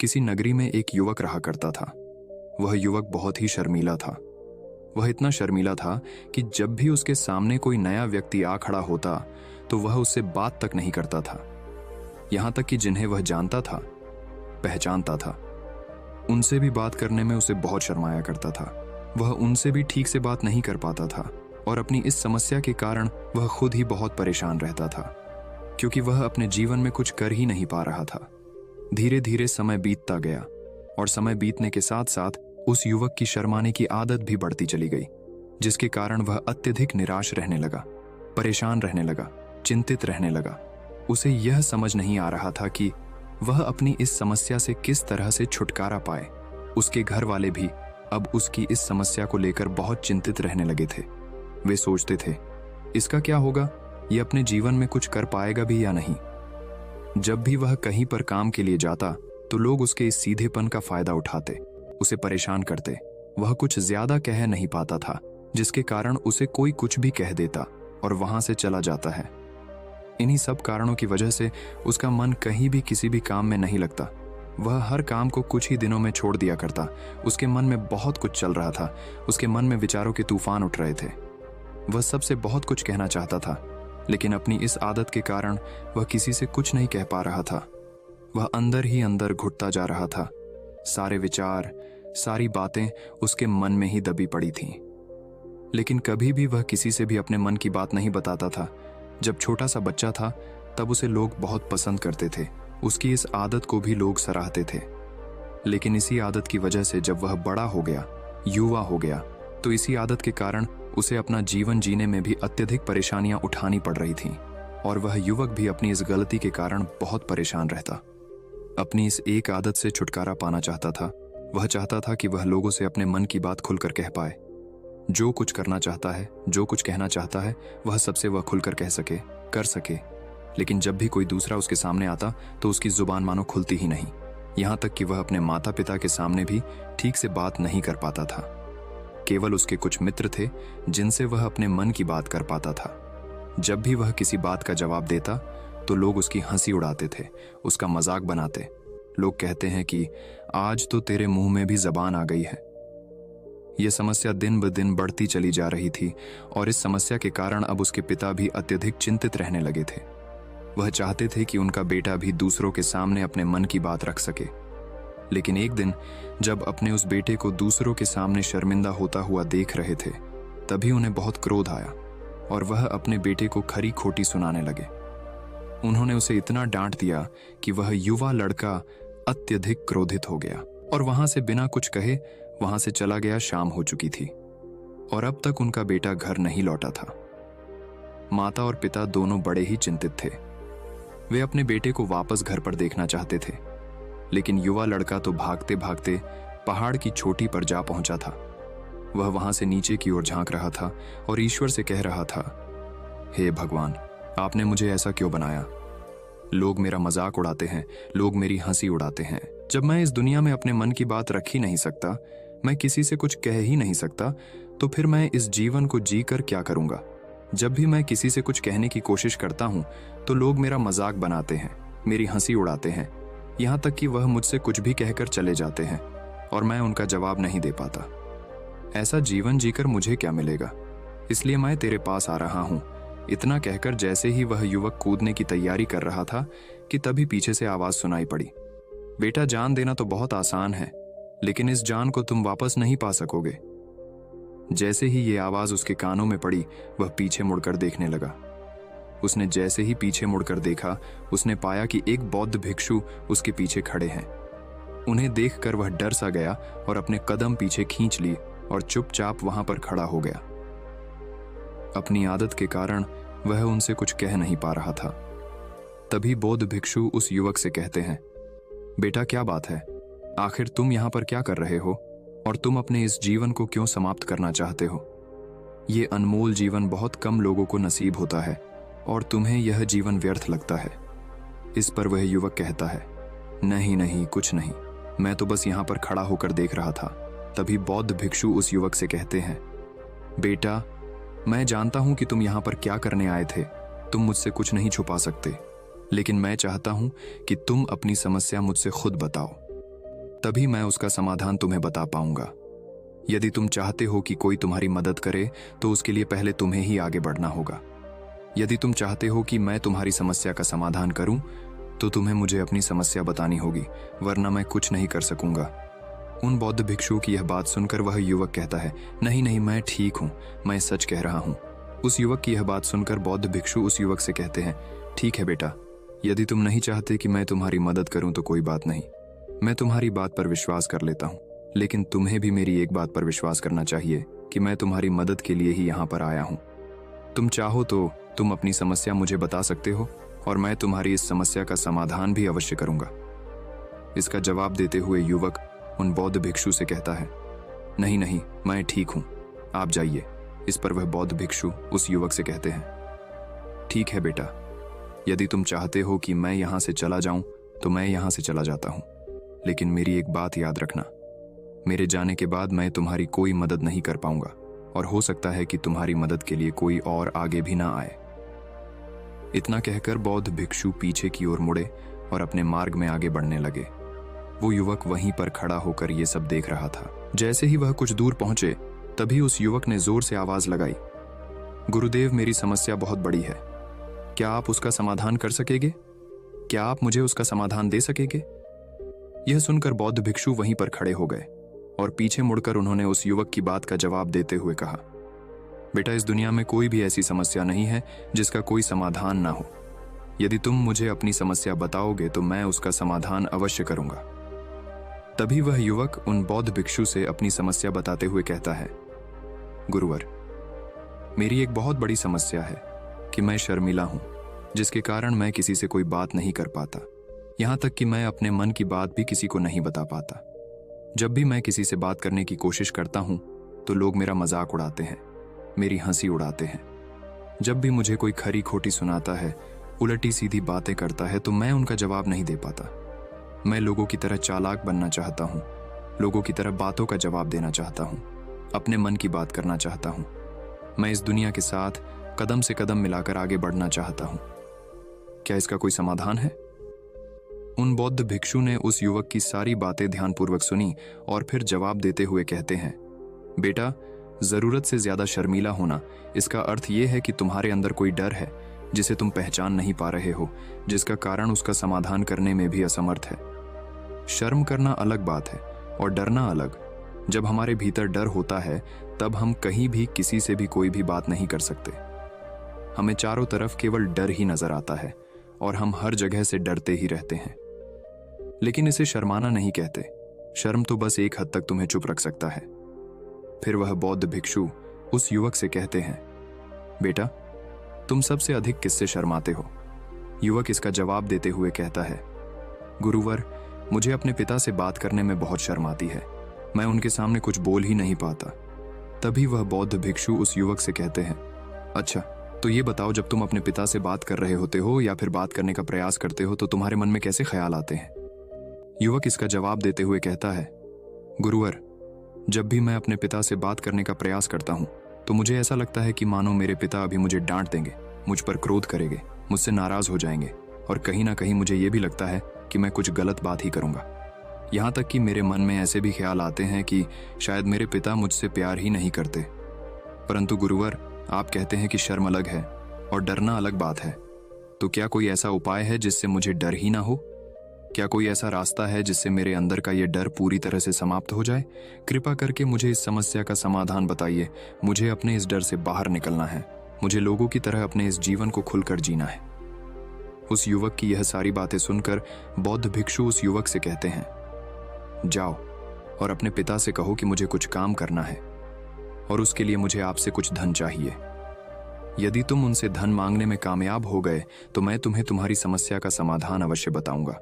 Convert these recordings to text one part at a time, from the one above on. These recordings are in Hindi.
किसी नगरी में एक युवक रहा करता था। वह युवक बहुत ही शर्मीला था। वह इतना शर्मीला था कि जब भी उसके सामने कोई नया व्यक्ति आ खड़ा होता तो वह उससे बात तक नहीं करता था। यहां तक कि जिन्हें वह जानता था, पहचानता था, उनसे भी बात करने में उसे बहुत शर्माया करता था। वह उनसे भी ठीक से बात नहीं कर पाता था और अपनी इस समस्या के कारण वह खुद ही बहुत परेशान रहता था, क्योंकि वह अपने जीवन में कुछ कर ही नहीं पा रहा था। धीरे धीरे समय बीतता गया और समय बीतने के साथ साथ उस युवक की शर्माने की आदत भी बढ़ती चली गई, जिसके कारण वह अत्यधिक निराश रहने लगा, परेशान रहने लगा, चिंतित रहने लगा। उसे यह समझ नहीं आ रहा था कि वह अपनी इस समस्या से किस तरह से छुटकारा पाए। उसके घर वाले भी अब उसकी इस समस्या को लेकर बहुत चिंतित रहने लगे थे। वे सोचते थे, इसका क्या होगा, ये अपने जीवन में कुछ कर पाएगा भी या नहीं। जब भी वह कहीं पर काम के लिए जाता तो लोग उसके इस सीधेपन का फायदा उठाते, उसे परेशान करते। वह कुछ ज्यादा कह नहीं पाता था, जिसके कारण उसे कोई कुछ भी कह देता और वहां से चला जाता है। इन्हीं सब कारणों की वजह से उसका मन कहीं भी किसी भी काम में नहीं लगता। वह हर काम को कुछ ही दिनों में छोड़ दिया करता। उसके मन में बहुत कुछ चल रहा था। उसके मन में विचारों के तूफान उठ रहे थे। वह सबसे बहुत कुछ कहना चाहता था, लेकिन अपनी इस आदत के कारण वह किसी से कुछ नहीं कह पा रहा था। वह अंदर ही अंदर घुटता जा रहा था। सारे विचार, सारी बातें उसके मन में ही दबी पड़ी थीं। लेकिन कभी भी वह किसी से भी अपने मन की बात नहीं बताता था। जब छोटा सा बच्चा था तब उसे लोग बहुत पसंद करते थे। उसकी इस आदत को भी लोग सराहते थे। लेकिन इसी आदत की वजह से जब वह बड़ा हो गया, युवा हो गया, तो इसी आदत के कारण उसे अपना जीवन जीने में भी अत्यधिक परेशानियां उठानी पड़ रही थीं और वह युवक भी अपनी इस गलती के कारण बहुत परेशान रहता। अपनी इस एक आदत से छुटकारा पाना चाहता था। वह चाहता था कि वह लोगों से अपने मन की बात खुलकर कह पाए। जो कुछ करना चाहता है, जो कुछ कहना चाहता है, वह सबसे वह खुलकर कह सके, कर सके। लेकिन जब भी कोई दूसरा उसके सामने आता तो उसकी जुबान मानो खुलती ही नहीं। यहाँ तक कि वह अपने माता पिता के सामने भी ठीक से बात नहीं कर पाता था। केवल उसके कुछ मित्र थे जिनसे वह अपने मन की बात कर पाता था। जब भी वह किसी बात का जवाब देता तो लोग उसकी हंसी उड़ाते थे, उसका मजाक बनाते। लोग कहते हैं कि आज तो तेरे मुंह में भी जबान आ गई है। यह समस्या दिन ब दिन बढ़ती चली जा रही थी और इस समस्या के कारण अब उसके पिता भी अत्यधिक चिंतित रहने लगे थे। वह चाहते थे कि उनका बेटा भी दूसरों के सामने अपने मन की बात रख सके। लेकिन एक दिन जब अपने उस बेटे को दूसरों के सामने शर्मिंदा होता हुआ देख रहे थे, तभी उन्हें बहुत क्रोध आया और वह अपने बेटे को खरी खोटी सुनाने लगे। उन्होंने उसे इतना डांट दिया कि वह युवा लड़का अत्यधिक क्रोधित हो गया और वहां से बिना कुछ कहे वहां से चला गया। शाम हो चुकी थी और अब तक उनका बेटा घर नहीं लौटा था। माता और पिता दोनों बड़े ही चिंतित थे। वे अपने बेटे को वापस घर पर देखना चाहते थे, लेकिन युवा लड़का तो भागते भागते पहाड़ की चोटी पर जा पहुंचा था। वह वहां से नीचे की ओर झांक रहा था और ईश्वर से कह रहा था, हे भगवान, आपने मुझे ऐसा क्यों बनाया? लोग मेरा मजाक उड़ाते हैं, लोग मेरी हंसी उड़ाते हैं। जब मैं इस दुनिया में अपने मन की बात रख ही नहीं सकता, मैं किसी से कुछ कह ही नहीं सकता, तो फिर मैं इस जीवन को जी कर क्या करूंगा? जब भी मैं किसी से कुछ कहने की कोशिश करता हूं तो लोग मेरा मजाक बनाते हैं, मेरी हंसी उड़ाते हैं, यहां तक कि वह मुझसे कुछ भी कहकर चले जाते हैं और मैं उनका जवाब नहीं दे पाता। ऐसा जीवन जीकर मुझे क्या मिलेगा? इसलिए मैं तेरे पास आ रहा हूं। इतना कहकर जैसे ही वह युवक कूदने की तैयारी कर रहा था कि तभी पीछे से आवाज सुनाई पड़ी, बेटा, जान देना तो बहुत आसान है, लेकिन इस जान को तुम वापस नहीं पा सकोगे। जैसे ही ये आवाज उसके कानों में पड़ी, वह पीछे मुड़कर देखने लगा। उसने जैसे ही पीछे मुड़कर देखा, उसने पाया कि एक बौद्ध भिक्षु उसके पीछे खड़े हैं। उन्हें देखकर वह डर सा गया और अपने कदम पीछे खींच ली और चुपचाप वहां पर खड़ा हो गया। अपनी आदत के कारण वह उनसे कुछ कह नहीं पा रहा था। तभी बौद्ध भिक्षु उस युवक से कहते हैं, बेटा, क्या बात है? आखिर तुम यहां पर क्या कर रहे हो और तुम अपने इस जीवन को क्यों समाप्त करना चाहते हो? ये अनमोल जीवन बहुत कम लोगों को नसीब होता है और तुम्हें यह जीवन व्यर्थ लगता है। इस पर वह युवक कहता है, नहीं नहीं, कुछ नहीं, मैं तो बस यहां पर खड़ा होकर देख रहा था। तभी बौद्ध भिक्षु उस युवक से कहते हैं, बेटा, मैं जानता हूं कि तुम यहां पर क्या करने आए थे। तुम मुझसे कुछ नहीं छुपा सकते, लेकिन मैं चाहता हूं कि तुम अपनी समस्या मुझसे खुद बताओ। तभी मैं उसका समाधान तुम्हें बता पाऊंगा। यदि तुम चाहते हो कि कोई तुम्हारी मदद करे तो उसके लिए पहले तुम्हें ही आगे बढ़ना होगा। यदि तुम चाहते हो कि मैं तुम्हारी समस्या का समाधान करूं तो तुम्हें मुझे अपनी समस्या बतानी होगी, वरना मैं कुछ नहीं कर सकूंगा। उन बौद्ध भिक्षु की यह बात सुनकर वह युवक कहता है, नहीं नहीं, मैं ठीक हूं, मैं सच कह रहा हूं। उस युवक की यह बात सुनकर बौद्ध भिक्षु उस युवक से कहते हैं, ठीक है बेटा, यदि तुम नहीं चाहते कि मैं तुम्हारी मदद करूं तो कोई बात नहीं, मैं तुम्हारी बात पर विश्वास कर लेता हूं। लेकिन तुम्हें भी मेरी एक बात पर विश्वास करना चाहिए कि मैं तुम्हारी मदद के लिए ही यहाँ पर आया हूँ। तुम चाहो तो तुम अपनी समस्या मुझे बता सकते हो और मैं तुम्हारी इस समस्या का समाधान भी अवश्य करूंगा। इसका जवाब देते हुए युवक उन बौद्ध भिक्षु से कहता है, नहीं नहीं, मैं ठीक हूं, आप जाइए। इस पर वह बौद्ध भिक्षु उस युवक से कहते हैं, ठीक है बेटा, यदि तुम चाहते हो कि मैं यहां से चला जाऊं तो मैं यहां से चला जाता हूं, लेकिन मेरी एक बात याद रखना, मेरे जाने के बाद मैं तुम्हारी कोई मदद नहीं कर पाऊंगा और हो सकता है कि तुम्हारी मदद के लिए कोई और आगे भी ना आए। इतना कहकर बौद्ध भिक्षु पीछे की ओर मुड़े और अपने मार्ग में आगे बढ़ने लगे। वो युवक वहीं पर खड़ा होकर ये सब देख रहा था। जैसे ही वह कुछ दूर पहुंचे तभी उस युवक ने जोर से आवाज लगाई, गुरुदेव, मेरी समस्या बहुत बड़ी है, क्या आप उसका समाधान कर सकेंगे? क्या आप मुझे उसका समाधान दे सकेंगे? यह सुनकर बौद्ध भिक्षु वहीं पर खड़े हो गए और पीछे मुड़कर उन्होंने उस युवक की बात का जवाब देते हुए कहा, बेटा, इस दुनिया में कोई भी ऐसी समस्या नहीं है जिसका कोई समाधान ना हो। यदि तुम मुझे अपनी समस्या बताओगे तो मैं उसका समाधान अवश्य करूंगा। तभी वह युवक उन बौद्ध भिक्षु से अपनी समस्या बताते हुए कहता है, गुरुवर, मेरी एक बहुत बड़ी समस्या है कि मैं शर्मिला हूं, जिसके कारण मैं किसी से कोई बात नहीं कर पाता। यहां तक कि मैं अपने मन की बात भी किसी को नहीं बता पाता। जब भी मैं किसी से बात करने की कोशिश करता हूं तो लोग मेरा मजाक उड़ाते हैं, मेरी हंसी उड़ाते हैं। जब भी मुझे कोई खरी खोटी सुनाता है, उलटी सीधी बातें करता है, तो मैं उनका जवाब नहीं दे पाता। मैं लोगों की तरह चालाक बनना चाहता हूं, लोगों की तरह बातों का जवाब देना चाहता हूं, अपने मन की बात करना चाहता हूं। मैं इस दुनिया के साथ कदम से कदम मिलाकर आगे बढ़ना चाहता हूं। क्या इसका कोई समाधान है? उन बौद्ध भिक्षु ने उस युवक की सारी बातें ध्यानपूर्वक सुनी और फिर जवाब देते हुए कहते हैं, बेटा, जरूरत से ज्यादा शर्मीला होना, इसका अर्थ यह है कि तुम्हारे अंदर कोई डर है जिसे तुम पहचान नहीं पा रहे हो, जिसका कारण उसका समाधान करने में भी असमर्थ है। शर्म करना अलग बात है और डरना अलग। जब हमारे भीतर डर होता है तब हम कहीं भी किसी से भी कोई भी बात नहीं कर सकते। हमें चारों तरफ केवल डर ही नजर आता है और हम हर जगह से डरते ही रहते हैं। लेकिन इसे शर्माना नहीं कहते। शर्म तो बस एक हद तक तुम्हें चुप रख सकता है। फिर वह बौद्ध भिक्षु उस युवक से कहते हैं, बेटा, तुम सबसे अधिक किससे शर्माते हो? युवक इसका जवाब देते हुए कहता है, गुरुवर, मुझे अपने पिता से बात करने में बहुत शर्म आती है, मैं उनके सामने कुछ बोल ही नहीं पाता। तभी वह बौद्ध भिक्षु उस युवक से कहते हैं, अच्छा, तो ये बताओ, जब तुम अपने पिता से बात कर रहे होते हो या फिर बात करने का प्रयास करते हो तो तुम्हारे मन में कैसे ख्याल आते हैं? युवक इसका जवाब देते हुए कहता है, गुरुवर, जब भी मैं अपने पिता से बात करने का प्रयास करता हूं तो मुझे ऐसा लगता है कि मानो मेरे पिता अभी मुझे डांट देंगे, मुझ पर क्रोध करेंगे, मुझसे नाराज हो जाएंगे और कहीं ना कहीं मुझे यह भी लगता है कि मैं कुछ गलत बात ही करूंगा। यहां तक कि मेरे मन में ऐसे भी ख्याल आते हैं कि शायद मेरे पिता मुझसे प्यार ही नहीं करते। परंतु गुरुवर, आप कहते हैं कि शर्म अलग है और डरना अलग बात है, तो क्या कोई ऐसा उपाय है जिससे मुझे डर ही ना हो? क्या कोई ऐसा रास्ता है जिससे मेरे अंदर का यह डर पूरी तरह से समाप्त हो जाए? कृपा करके मुझे इस समस्या का समाधान बताइए। मुझे अपने इस डर से बाहर निकलना है। मुझे लोगों की तरह अपने इस जीवन को खुलकर जीना है। उस युवक की यह सारी बातें सुनकर बौद्ध भिक्षु उस युवक से कहते हैं, जाओ और अपने पिता से कहो कि मुझे कुछ काम करना है और उसके लिए मुझे आपसे कुछ धन चाहिए। यदि तुम उनसे धन मांगने में कामयाब हो गए तो मैं तुम्हें तुम्हारी समस्या का समाधान अवश्य बताऊंगा।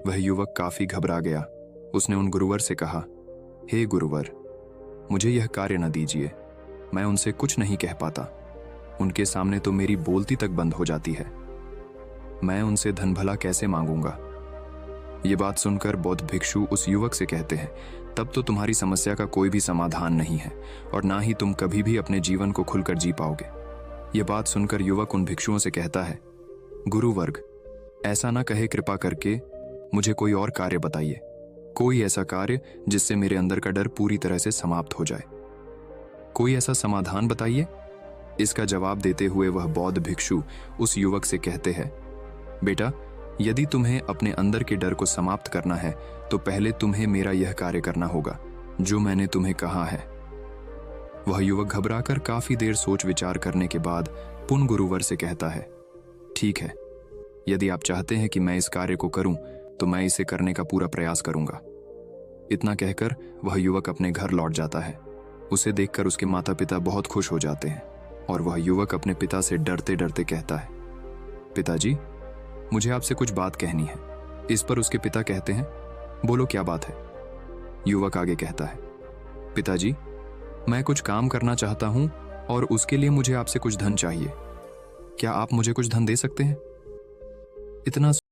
वह युवक काफी घबरा गया। उसने उन गुरुवर से कहा, हे गुरुवर, मुझे यह कार्य न दीजिए, मैं उनसे कुछ नहीं कह पाता। उनके सामने तो मेरी बोलती तक बंद हो जाती है। मैं उनसे धन भला कैसे मांगूंगा? ये बात सुनकर बौद्ध भिक्षु उस युवक से कहते हैं, तब तो तुम्हारी समस्या का कोई भी समाधान नहीं है और ना ही तुम कभी भी अपने जीवन को खुलकर जी पाओगे। ये बात सुनकर युवक उन भिक्षुओं से कहता है, गुरुवर्ग, ऐसा ना कहे, कृपा करके मुझे कोई और कार्य बताइए। कोई ऐसा कार्य जिससे मेरे अंदर का डर पूरी तरह से समाप्त हो जाए। कोई ऐसा समाधान बताइए। इसका जवाब देते हुए वह बौद्ध भिक्षु उस युवक से कहते हैं, बेटा, यदि तुम्हें अपने अंदर के डर को समाप्त करना है तो पहले तुम्हें मेरा यह कार्य करना होगा जो मैंने तुम्हें कहा है। वह युवक घबराकर काफी देर सोच विचार करने के बाद पुन गुरुवर से कहता है, ठीक है, यदि आप चाहते हैं कि मैं इस कार्य को करूं तो मैं इसे करने का पूरा प्रयास करूंगा। इतना कहकर वह युवक अपने घर लौट जाता है। उसे देखकर उसके माता पिता बहुत खुश हो जाते हैं और वह युवक अपने पिता से डरते डरते कहता है, पिताजी, मुझे आपसे कुछ बात कहनी है। इस पर उसके पिता कहते हैं, बोलो क्या बात है। युवक आगे कहता है, पिताजी, मैं कुछ काम करना चाहता हूं और उसके लिए मुझे आपसे कुछ धन चाहिए। क्या आप मुझे कुछ धन दे सकते हैं? इतना